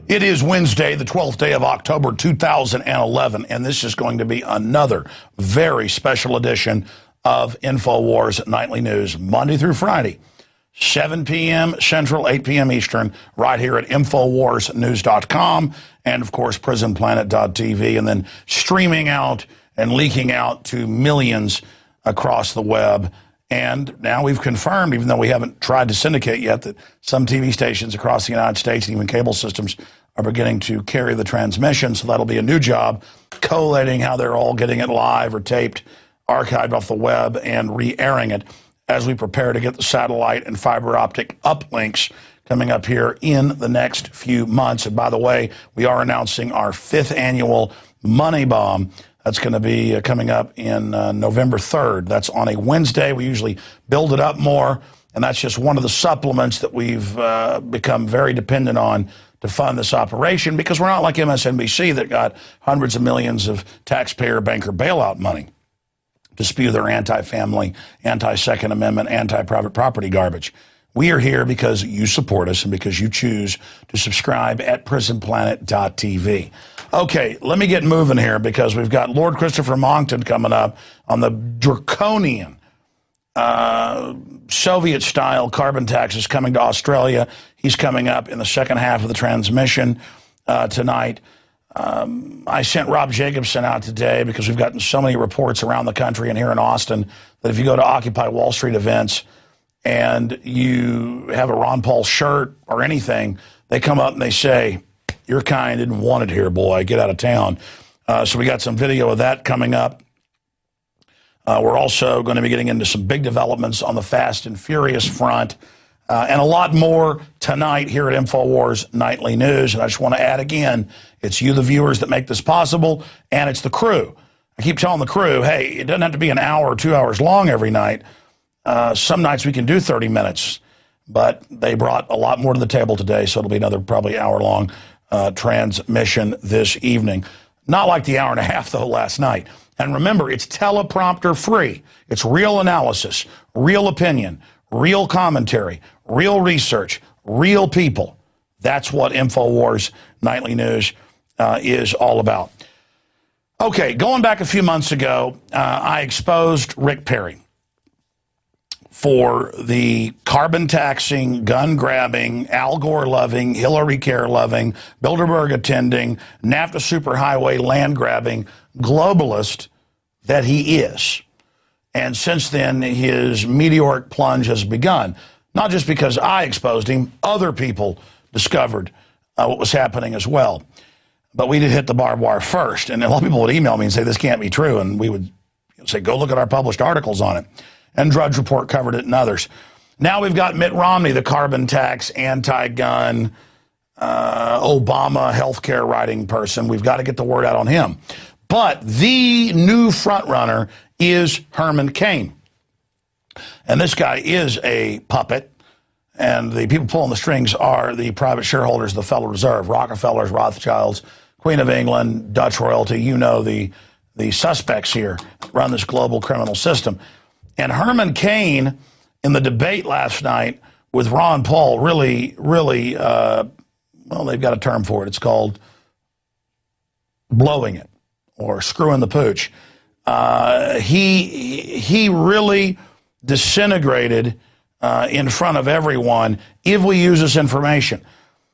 It is Wednesday, the 12th day of October, 2011, and this is going to be another very special edition of InfoWars Nightly News, Monday through Friday, 7 p.m. Central, 8 p.m. Eastern, right here at InfoWarsNews.com and, of course, PrisonPlanet.tv, and then streaming out and leaking out to millions across the web. And now we've confirmed, even though we haven't tried to syndicate yet, that some TV stations across the United States and even cable systems are beginning to carry the transmission. So that'll be a new job, collating how they're all getting it live or taped, archived off the web, and re-airing it as we prepare to get the satellite and fiber optic uplinks coming up here in the next few months. And by the way, we are announcing our 5th annual Money Bomb. That's going to be coming up in November 3rd. That's on a Wednesday. We usually build it up more, and that's just one of the supplements that we've become very dependent on to fund this operation, because we're not like MSNBC that got hundreds of millions of taxpayer banker bailout money to spew their anti-family, anti-Second Amendment, anti-private property garbage. We are here because you support us and because you choose to subscribe at PrisonPlanet.tv. Okay, let me get moving here, because we've got Lord Christopher Monckton coming up on the draconian Soviet-style carbon taxes coming to Australia. He's coming up in the second half of the transmission tonight. I sent Rob Jacobson out today because we've gotten so many reports around the country and here in Austin that if you go to Occupy Wall Street events and you have a Ron Paul shirt or anything, they come up and they say, "Your kind didn't want it here, boy. Get out of town." So we got some video of that coming up. We're also going to be getting into some big developments on the Fast and Furious front, and a lot more tonight here at InfoWars Nightly News. And I just want to add again, it's you, the viewers, that make this possible, and it's the crew. I keep telling the crew, hey, it doesn't have to be an hour or 2 hours long every night. Some nights we can do 30 minutes, but they brought a lot more to the table today, so it'll be another probably hour-long transmission this evening. Not like the hour and a half, though, last night. And remember, it's teleprompter free. It's real analysis, real opinion, real commentary, real research, real people. That's what InfoWars Nightly News is all about. Okay, going back a few months ago, I exposed Rick Perry for the carbon taxing, gun grabbing, Al Gore loving, Hillary Care loving, Bilderberg attending, NAFTA superhighway land grabbing globalist that he is. And since then, his meteoric plunge has begun. Not just because I exposed him, other people discovered what was happening as well. But we did hit the barbed wire first. And a lot of people would email me and say, this can't be true. And we would say, go look at our published articles on it. And Drudge Report covered it and others. Now we've got Mitt Romney, the carbon tax, anti-gun, Obama healthcare writing person. We've got to get the word out on him. But the new frontrunner is Herman Cain. And this guy is a puppet. And the people pulling the strings are the private shareholders of the Federal Reserve, Rockefellers, Rothschilds, Queen of England, Dutch royalty. You know the suspects here run this global criminal system. And Herman Cain, in the debate last night with Ron Paul, really, well, they've got a term for it. It's called blowing it or screwing the pooch. He really disintegrated in front of everyone if we use this information.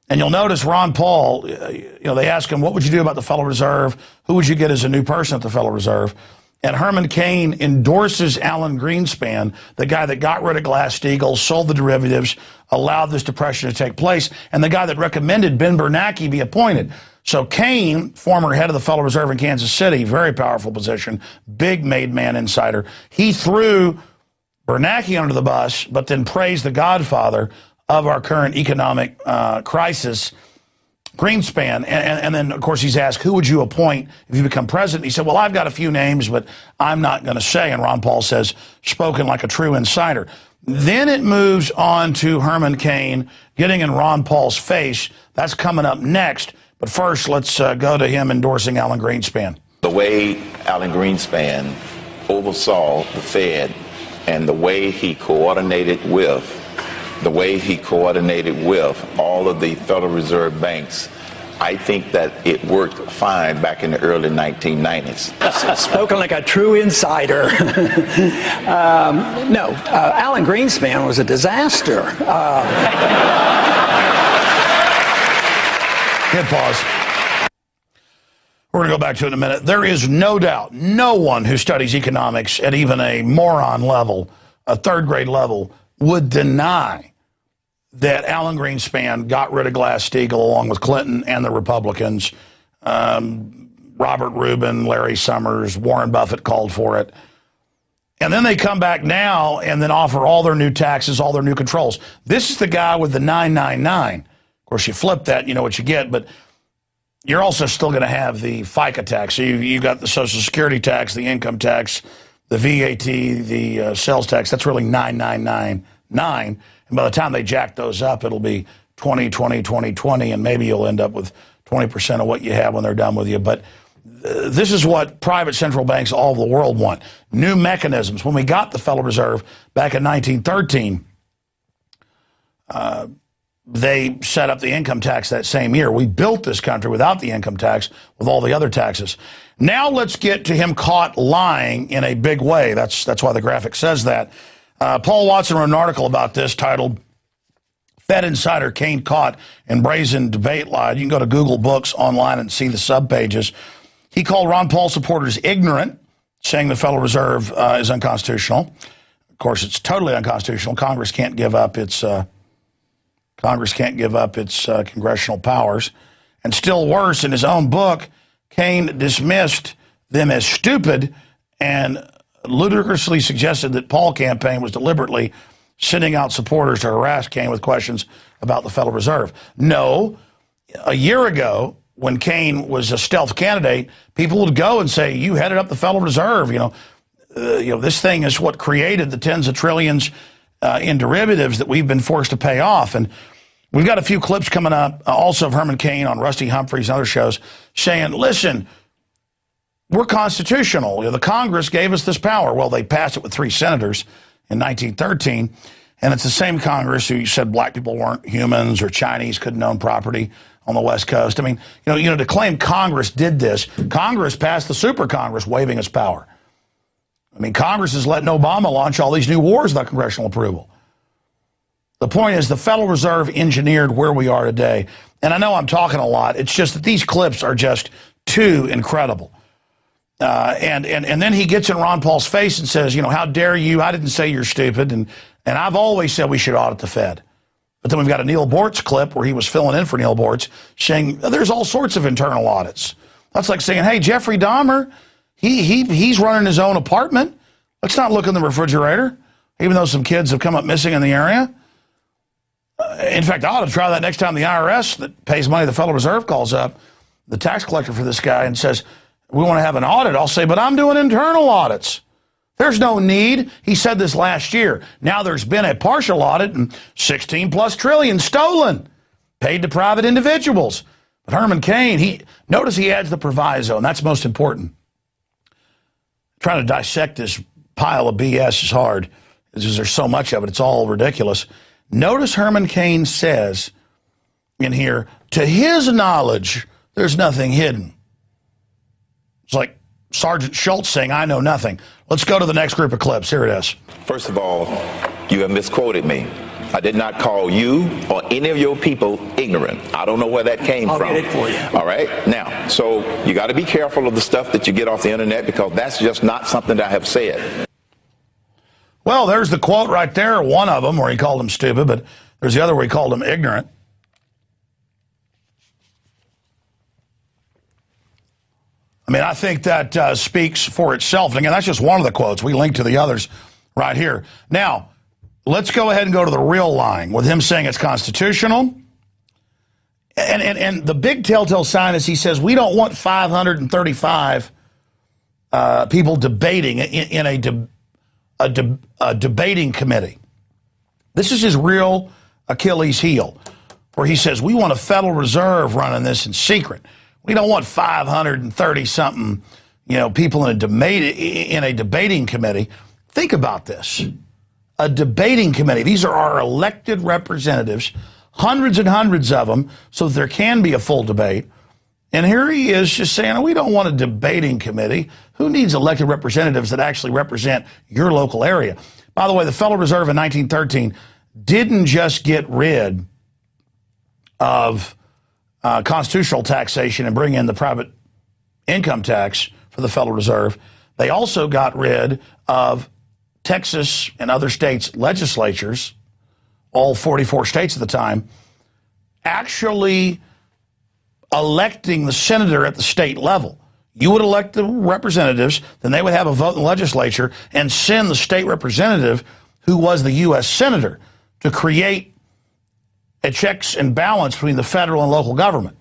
And you'll notice Ron Paul, they ask him, what would you do about the Federal Reserve? Who would you get as a new person at the Federal Reserve? And Herman Cain endorses Alan Greenspan, the guy that got rid of Glass-Steagall, sold the derivatives, allowed this depression to take place, and the guy that recommended Ben Bernanke be appointed. So Cain, former head of the Federal Reserve in Kansas City, very powerful position, big made man insider, he threw Bernanke under the bus, but then praised the godfather of our current economic crisis, Greenspan. And then, of course, he's asked, who would you appoint if you become president? He said, well, I've got a few names, but I'm not going to say. And Ron Paul says, spoken like a true insider. Then it moves on to Herman Cain getting in Ron Paul's face. That's coming up next. But first, let's go to him endorsing Alan Greenspan. The way Alan Greenspan oversaw the Fed and the way he coordinated with all of the Federal Reserve banks I think that it worked fine back in the early 1990s. Spoken like a true insider. No, Alan Greenspan was a disaster. Hit pause. We're going to go back to it in a minute. There is no doubt, no one who studies economics at even a moron level, a third grade level, would deny that Alan Greenspan got rid of Glass-Steagall along with Clinton and the Republicans. Robert Rubin, Larry Summers, Warren Buffett called for it. And then they come back now and then offer all their new taxes, all their new controls. This is the guy with the 999. Of course, you flip that, you know what you get, but you're also still going to have the FICA tax. So you got the Social Security tax, the income tax, the VAT, the sales tax. That's really 999. And by the time they jack those up, it'll be 20, 20, 20, 20, and maybe you'll end up with 20% of what you have when they're done with you. But this is what private central banks all over the world want. New mechanisms. When we got the Federal Reserve back in 1913, they set up the income tax that same year. We built this country without the income tax, with all the other taxes. Now let's get to him caught lying in a big way. That's why the graphic says that. Paul Watson wrote an article about this titled, Fed Insider Kane Caught in Brazen Debate Lie. You can go to Google Books online and see the subpages. He called Ron Paul supporters ignorant, saying the Federal Reserve is unconstitutional. Of course, it's totally unconstitutional. Congress can't give up its congressional powers. And still worse, in his own book, Kane dismissed them as stupid and ludicrously suggested that Paul campaign was deliberately sending out supporters to harass Kane with questions about the Federal Reserve. No, a year ago, when Kane was a stealth candidate, people would go and say, you headed up the Federal Reserve. This thing is what created the tens of trillions in derivatives that we've been forced to pay off. And we've got a few clips coming up also of Herman Cain on Rusty Humphreys and other shows saying, listen, we're constitutional. The Congress gave us this power. Well, they passed it with 3 senators in 1913, and it's the same Congress who said black people weren't humans or Chinese couldn't own property on the West Coast. I mean, to claim Congress did this, Congress passed the Super Congress waiving its power. I mean, Congress is letting Obama launch all these new wars without congressional approval. The point is the Federal Reserve engineered where we are today. And I know I'm talking a lot. It's just that these clips are just too incredible. And then he gets in Ron Paul's face and says, how dare you? I didn't say you're stupid. And I've always said we should audit the Fed. But then we've got a Neil Bortz clip where he was filling in for Neil Bortz saying there's all sorts of internal audits. That's like saying, hey, Jeffrey Dahmer, he's running his own apartment. Let's not look in the refrigerator, even though some kids have come up missing in the area. In fact, I ought to try that next time the IRS that pays money to the Federal Reserve calls up the tax collector for this guy and says, we want to have an audit. I'll say, but I'm doing internal audits. There's no need. He said this last year. Now there's been a partial audit and 16+ trillion stolen, paid to private individuals. But Herman Cain, notice he adds the proviso, and that's most important. Trying to dissect this pile of BS is hard because there's so much of it. It's all ridiculous. Notice Herman Cain says in here, to his knowledge, there's nothing hidden. It's like Sergeant Schultz saying, I know nothing. Let's go to the next group of clips. Here it is. First of all, you have misquoted me. I did not call you or any of your people ignorant. I don't know where that came from. I'll get it for you. All right? Now, so you got to be careful of the stuff that you get off the internet because that's just not something that I have said. Well, there's the quote right there, one of them where he called him stupid, but there's the other where he called him ignorant. I mean, I think that speaks for itself. And again, that's just one of the quotes. We link to the others right here. Now, let's go ahead and go to the real line with him saying it's constitutional. And the big telltale sign is he says, we don't want 535 people debating in a debating committee. This is his real Achilles heel, where he says, we want a Federal Reserve running this in secret. We don't want 530-something, people in a debating committee. Think about this. A debating committee. These are our elected representatives, hundreds and hundreds of them, so that there can be a full debate. And here he is just saying, we don't want a debating committee. Who needs elected representatives that actually represent your local area? By the way, the Federal Reserve in 1913 didn't just get rid of constitutional taxation and bring in the private income tax for the Federal Reserve. They also got rid of Texas and other states' legislatures, all 44 states at the time, actually electing the senator at the state level. You would elect the representatives, then they would have a vote in the legislature and send the state representative, who was the U.S. senator, to create a checks and balance between the federal and local government.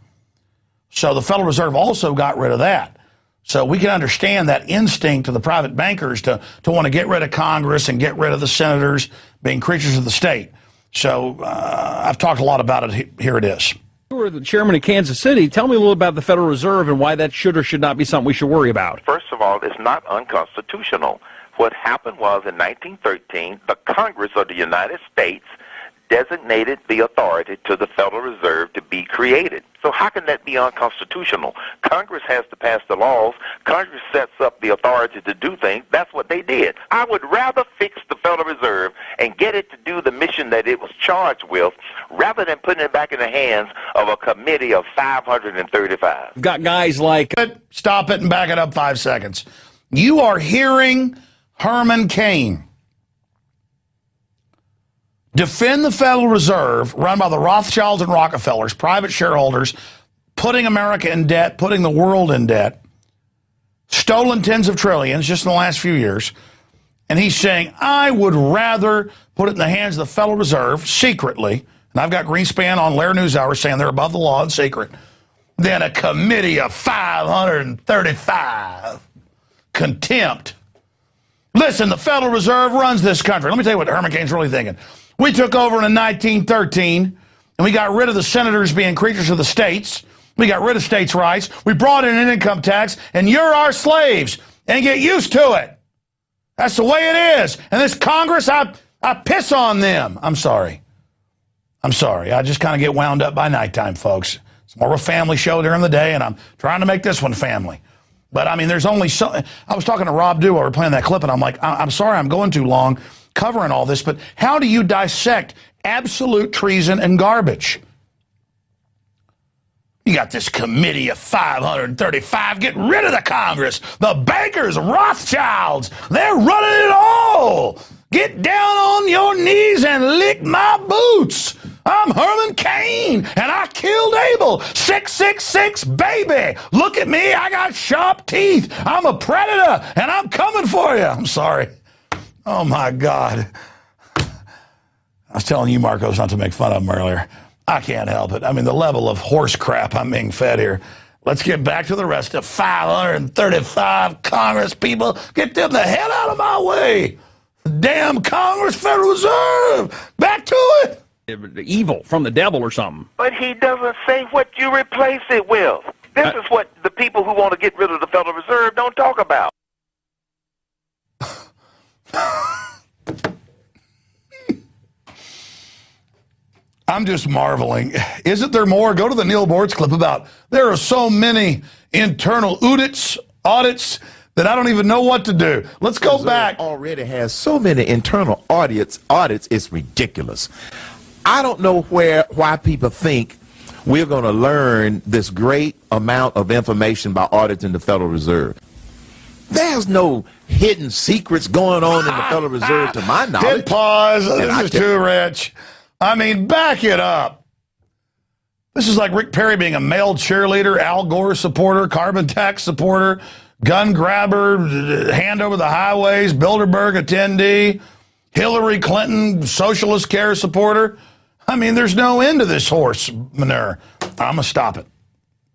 So the Federal Reserve also got rid of that. So we can understand that instinct of the private bankers to want to get rid of Congress and get rid of the senators being creatures of the state. So I've talked a lot about it. Here it is. You were the chairman of Kansas City. Tell me a little about the Federal Reserve and why that should or should not be something we should worry about. First of all, it's not unconstitutional. What happened was in 1913, the Congress of the United States designated the authority to the Federal Reserve to be created. So how can that be unconstitutional? Congress has to pass the laws. Congress sets up the authority to do things. That's what they did. I would rather fix the Federal Reserve and get it to do the mission that it was charged with rather than putting it back in the hands of a committee of 535. We've got guys like... Stop it and back it up 5 seconds. You are hearing Herman Cain defend the Federal Reserve run by the Rothschilds and Rockefellers, private shareholders, putting America in debt, putting the world in debt, stolen tens of trillions just in the last few years. And he's saying, I would rather put it in the hands of the Federal Reserve secretly, and I've got Greenspan on Lair NewsHour saying they're above the law and secret, than a committee of 535. Contempt. Listen, the Federal Reserve runs this country. Let me tell you what Herman Cain's really thinking. We took over in 1913, and we got rid of the senators being creatures of the states. We got rid of states' rights. We brought in an income tax, and you're our slaves, and get used to it. That's the way it is. And this Congress, I piss on them. I'm sorry. I just kind of get wound up by nighttime, folks. It's more of a family show during the day, and I'm trying to make this one family. But, I mean, there's only so... I was talking to Rob Dew while we were playing that clip, and I'm like, I'm sorry I'm going too long covering all this, but how do you dissect absolute treason and garbage? You got this committee of 535. Get rid of the Congress. The bankers, Rothschilds, they're running it all. Get down on your knees and lick my boots. I'm Herman Cain, and I killed Abel. 666, baby. Look at me. I got sharp teeth. I'm a predator, and I'm coming for you. I'm sorry. Oh, my God. I was telling you, Marcos, not to make fun of him earlier. I can't help it. I mean, the level of horse crap I'm being fed here. Let's get back to the rest of 535 Congress people. Get them the hell out of my way. Damn Congress, Federal Reserve. Back to it. Evil from the devil or something. But he doesn't say what you replace it with. This is what the people who want to get rid of the Federal Reserve don't talk about. I'm just marveling. Isn't there more? Go to the Neil Boortz clip about there are so many internal audits that I don't even know what to do. Let's go back. Already has so many internal audits, it's ridiculous. I don't know why people think we're going to learn this great amount of information by auditing the Federal Reserve. There's no hidden secrets going on in the Federal Reserve to my knowledge. Hit pause. This is too rich. I mean, back it up. This is like Rick Perry being a male cheerleader, Al Gore supporter, carbon tax supporter, gun grabber, hand over the highways, Bilderberg attendee, Hillary Clinton socialist care supporter. I mean, there's no end to this horse manure. I'm going to stop it.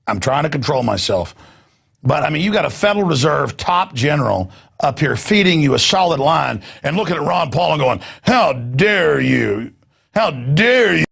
I'm trying to control myself. But, I mean, you got a Federal Reserve top general up here feeding you a solid line and looking at Ron Paul and going, how dare you? How dare you?